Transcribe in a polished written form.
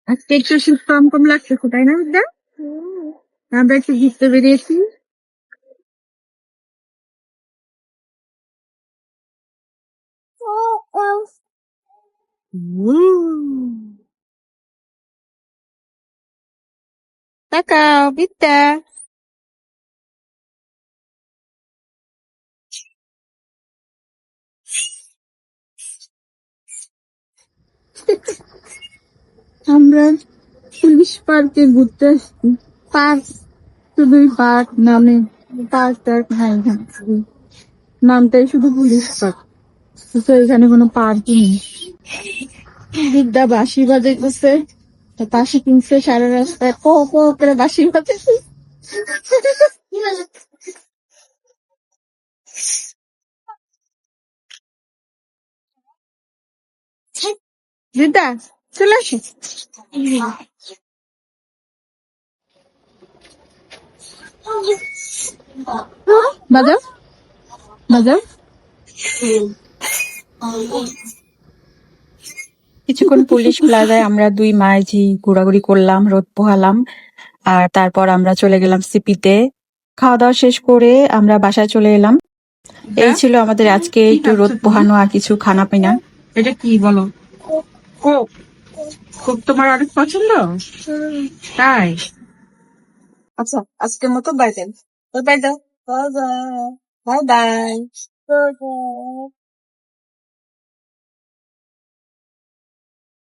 আজকে একটু শীত কম কম লাগতেছে, তাই না বুঝলা? আমরা একটু ঘুরতে বেরিয়েছি। তাকাও বিদ্যা। আমরা পুলিশ পার্কে ঘুরতে আসছি। পার্ক, শুধুই পার্ক নামে, পার্ক টার্ক নাই এখানে, নামটাই শুধু পুলিশ পার্ক, তো এখানে কোনো পার্কই নেই। বিদ্যা বাঁশি বাজাইতেছে, বাঁশি কিনছে সারা রাস্তায় পো পো করে বাঁশি বাজাইছে। বিদ্যা চলে আসি, বাজাও বাজাও। কিছুক্ষণ পুলিশ প্লাজায় আমরা দুই মাঝি ঘোরাঘুরি করলাম, রোদ পোহালাম, আর তারপর আমরা চলে গেলাম সিপিতে। খাওয়া দাওয়া শেষ করে আমরা বাসায় চলে এলাম। এই ছিল আমাদের আজকে একটু রোদ পোহানো আর কিছু খানা পিনা। এটা কি বলো? কোক? কোক তোমার অনেক পছন্দ, তাই? আচ্ছা, আজকের মতো বাই দেন, বাই দাও, বাই বাই, বাই বাই।